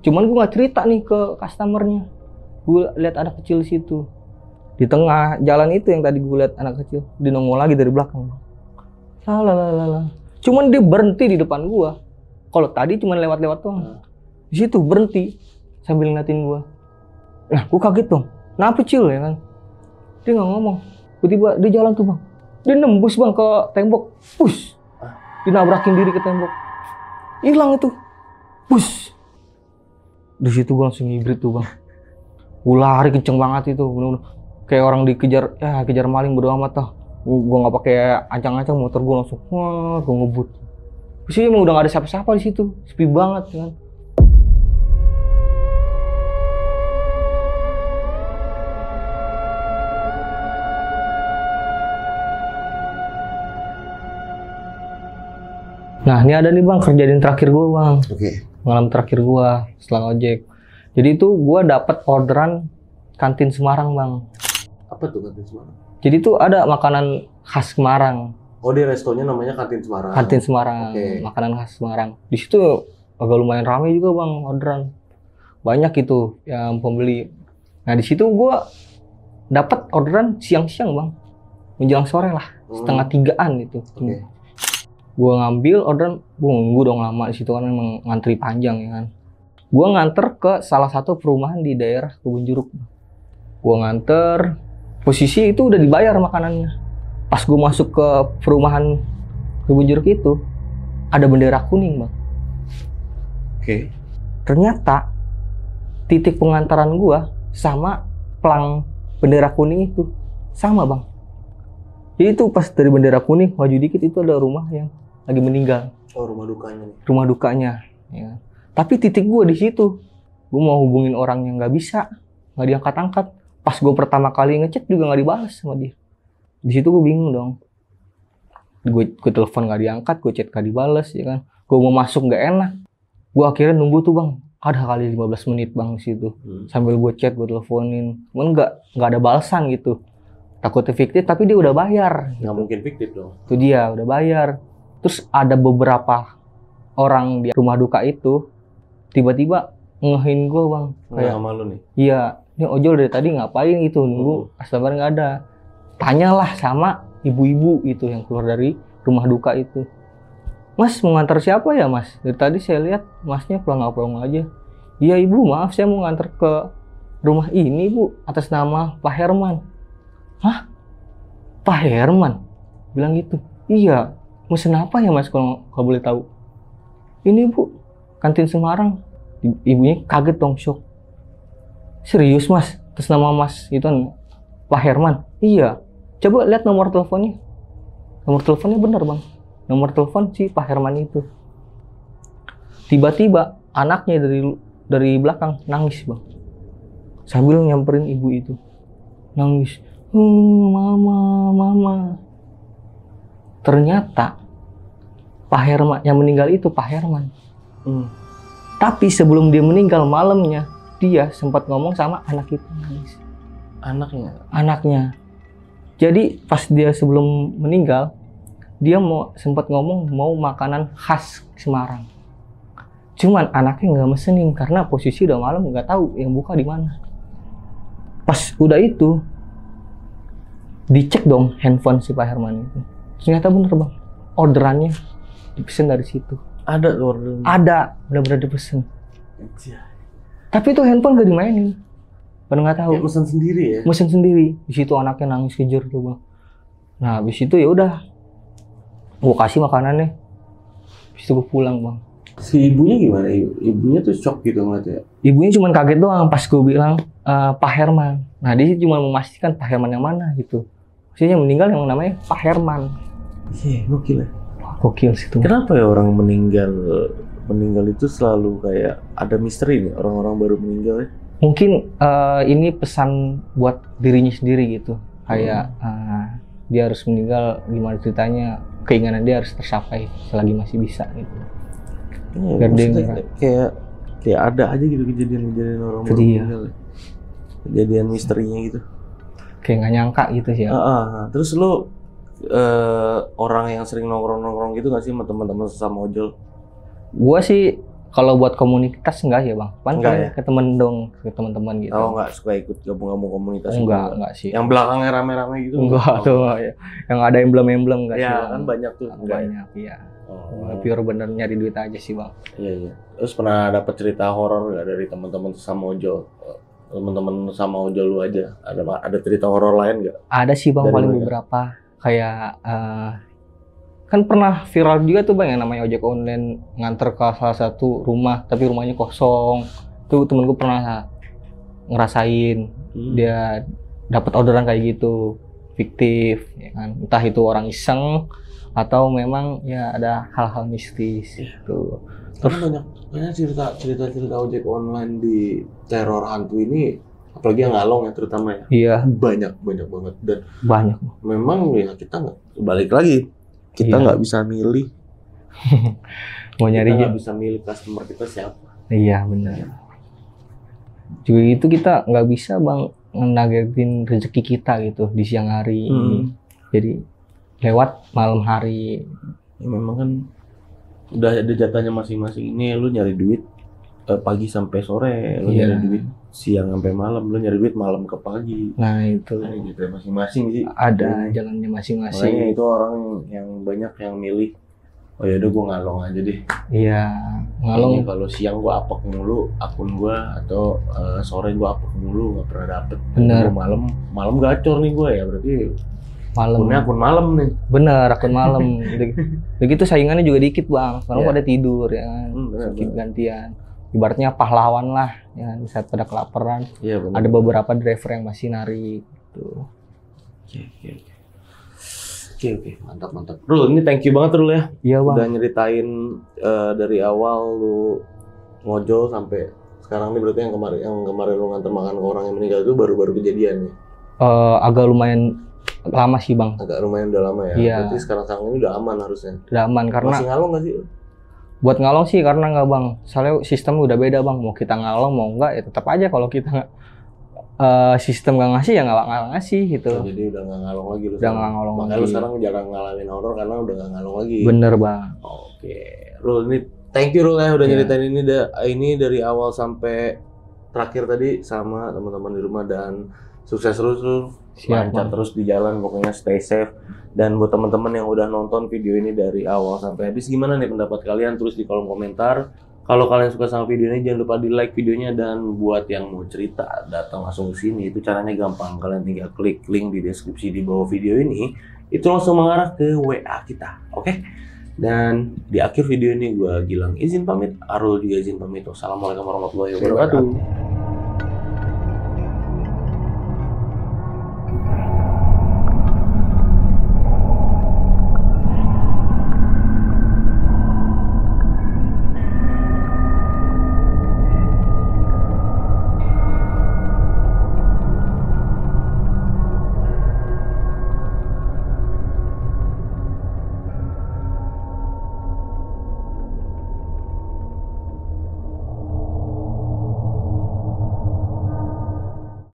Cuman gue nggak cerita nih ke customernya. Gue lihat anak kecil di situ. Di tengah jalan itu yang tadi gue lihat anak kecil, dia nongol lagi dari belakang. Cuman dia berhenti di depan gua. Kalau tadi cuman lewat-lewat doang. Di situ berhenti sambil ngeliatin gua. Nah, gua kaget dong. Kenapa Cil ya kan? Dia nggak ngomong. Tiba-tiba dia jalan tuh bang. Dia nembus bang ke tembok. Push. Dinabrakin diri ke tembok. hilang itu. Bus. Di situ gue langsung ngibrit tuh bang. Gue lari kenceng banget itu, bener-bener kayak orang dikejar, ya kejar maling bodo amat lah. Gue nggak pakai ancang-ancang, motor gue langsung, wah, gue ngebut. Terus emang udah gak ada siapa-siapa di situ, sepi banget kan. Nah ini ada nih bang, kejadian terakhir gue bang. Oke. Pengalaman terakhir gue setelah ojek. Jadi itu gue dapat orderan kantin Semarang bang. Apa tuh kantin Semarang? Jadi itu ada makanan khas Semarang. Oh, di restonya namanya kantin Semarang. Kantin Semarang, makanan khas Semarang. Di situ agak lumayan ramai juga bang orderan. Banyak itu yang pembeli. Nah di situ gue dapat orderan siang-siang bang, menjelang sore lah, 2:30 itu. Gue ngambil orderan, gue nunggu dong lama di situ kan memang ngantri panjang ya kan. Gue nganter ke salah satu perumahan di daerah Kebun Jeruk. Gue nganter, posisi itu udah dibayar makanannya. Pas gue masuk ke perumahan Kebun Jeruk itu, ada bendera kuning bang. Oke. Ternyata titik pengantaran gue sama pelang bendera kuning itu sama bang. Jadi itu pas dari bendera kuning maju dikit itu ada rumah yang lagi meninggal. Oh, rumah dukanya nih. Rumah dukanya. Ya. Tapi titik gue di situ, gue mau hubungin orang yang nggak bisa, nggak diangkat-angkat. Pas gue pertama kali ngechat juga nggak dibalas sama dia. Di situ gue bingung dong. Gue telepon nggak diangkat, gue chat nggak dibalas, ya kan. Gue mau masuk nggak enak. Gue akhirnya nunggu tuh bang. Ada kali 15 menit bang di situ. Sambil gue chat, gue teleponin. Cuman nggak ada balasan gitu. Takutnya fiktif, tapi dia udah bayar. Nggak mungkin fiktif dong. Itu dia, udah bayar. Terus ada beberapa orang di rumah duka itu tiba-tiba ngehin gue bang. Kayak sama lu nih? Iya, ini ojol dari tadi ngapain gitu, nunggu customer nggak ada. Tanyalah sama ibu-ibu itu yang keluar dari rumah duka itu. Mas mau ngantar siapa ya mas? Dari tadi saya lihat masnya pulang aja. Iya ibu, maaf saya mau ngantar ke rumah ini bu, atas nama Pak Herman. Hah? Pak Herman? Bilang gitu. Iya. Mesen apa ya mas kalau boleh tahu? Ini bu, kantin Semarang. Ibunya kaget dong, shock. Serius mas? Atas nama mas itu Pak Herman? Iya. Coba lihat nomor teleponnya. Nomor teleponnya bener bang. Nomor telepon si Pak Herman itu. Tiba-tiba anaknya dari belakang nangis bang. Sambil nyamperin ibu itu. Nangis. Mama. Ternyata Pak Herman yang meninggal itu Pak Herman. Tapi sebelum dia meninggal malamnya dia sempat ngomong sama anak itu nangis. Anaknya. Jadi pas dia sebelum meninggal dia sempat ngomong mau makanan khas Semarang. Cuman anaknya nggak mesenin karena posisi udah malam nggak tahu yang buka di mana. Pas udah itu dicek dong handphone si Pak Herman itu. Ternyata bener bang, orderannya dipesan dari situ. Ada orderan? Ada, bener-bener dipesan. Tapi itu handphone gak dimainin. Pada nggak tahu. Mesen sendiri ya? Mesen sendiri. Di situ anaknya nangis kejer tuh bang. Nah habis itu ya udah, gue kasih makanannya. Habis itu gue pulang bang. Si ibunya gimana? Ibunya tuh shock gitu ngeliatnya? Ibunya cuma kaget doang pas gue bilang Pak Herman. Nah dia cuma memastikan Pak Herman yang mana gitu. Maksudnya meninggal yang namanya Pak Herman. Iya, gokil ya. Gokil sih tuh. Kenapa ya orang meninggal itu selalu kayak ada misteri nih, orang-orang baru meninggal ya? Mungkin ini pesan buat dirinya sendiri gitu. Kayak dia harus meninggal, gimana ceritanya, keinginan dia harus tercapai selagi masih bisa gitu. Ya, kayak ada aja gitu kejadian-kejadian orang baru meninggal ya. Kejadian misterinya gitu. Kayak nggak nyangka gitu sih ya. Terus lu orang yang sering nongkrong gitu nggak sih sama teman-teman sesama ojol? Gua sih kalau buat komunitas enggak ya bang. Enggak ya? Ke teman-teman gitu. Oh nggak suka ikut gabung komunitas? Enggak sih. Yang belakangnya rame-rame gitu? Enggak tuh ya. Yang ada emblem-emblem nggak sih? Ya kan banyak tuh. Banyak iya. Pure bener nyari duit aja sih bang. Iya. Terus pernah dapet cerita horor nggak dari teman-teman sesama ojol? Teman-teman sama ojol lu aja, ada cerita horor lain nggak? Ada sih bang, dari paling mereka? beberapa kayak kan pernah viral juga tuh bang yang namanya ojek online nganter ke salah satu rumah tapi rumahnya kosong. Tuh temenku pernah ngerasain dia dapat orderan kayak gitu fiktif, ya kan? Entah itu orang iseng atau memang ya ada hal-hal mistis gitu. Karena banyak cerita ojek online di teror hantu ini, apalagi yang ngalong ya terutama ya. Iya. Banyak banget dan banyak. Memang ya kita nggak balik lagi, kita nggak bisa milih. Mau nyari kita nggak bisa milih customer kita siapa. Iya benar. Juga itu kita nggak bisa bang nagetin rezeki kita gitu di siang hari. Jadi lewat malam hari. Ya, memang kan udah ada jatahnya masing-masing. Ini lu nyari duit pagi sampai sore, lu nyari duit siang sampai malam, lu nyari duit malam ke pagi. Nah itu gitu masing-masing sih. Ada jalannya masing-masing. Makanya itu orang yang banyak yang milih, oh ya udah gue ngalong aja deh. Iya ngalong. Kalau siang gue apek mulu akun gue, atau sore gue apek mulu nggak pernah dapet. Bener. Malam gacor nih gue ya, berarti malam. Akun malam nih. Bener, akun malam. Begitu saingannya juga dikit bang, sekarang pada tidur ya kan. Gantian. Ibaratnya pahlawan lah, ya di saat pada kelaparan. Iya, ada beberapa driver yang masih narik gitu. Oke, mantap. Rul, ini thank you banget Rul ya. Iya bang. Udah nyeritain dari awal lu ngojol sampai sekarang nih, berarti yang kemarin lu nganter makan ke orang yang meninggal itu baru kejadian ya? Agak lumayan lama sih bang. Agak lumayan udah lama ya. Iya. Berarti sekarang ini udah aman harusnya. Udah aman karena. Masih ngalong nggak sih? Buat ngalong sih karena nggak bang. Soalnya sistem udah beda bang. Mau kita ngalong mau nggak ya tetap aja kalau kita nggak sistem nggak ngasih ya nggak ngasih gitu. Oh, jadi udah nggak ngalong lagi lu. Udah nggak ngalong lagi. Makanya lu sekarang jarang ngalamin horor karena udah nggak ngalong lagi. Bener bang. Oke. Rul, ini thank you Rul ya udah nyeritain ini dari awal sampai terakhir tadi sama teman-teman di rumah, dan sukses terus Rul. Lancar terus di jalan, pokoknya stay safe. Dan buat teman-teman yang udah nonton video ini dari awal sampai habis, gimana nih pendapat kalian? Tulis di kolom komentar. Kalau kalian suka sama video ini, jangan lupa di like videonya, dan buat yang mau cerita datang langsung ke sini, itu caranya gampang. Kalian tinggal klik link di deskripsi di bawah video ini, itu langsung mengarah ke WA kita, oke? Dan di akhir video ini gue Gilang izin pamit, Arul juga izin pamit. Wassalamualaikum warahmatullahi wabarakatuh.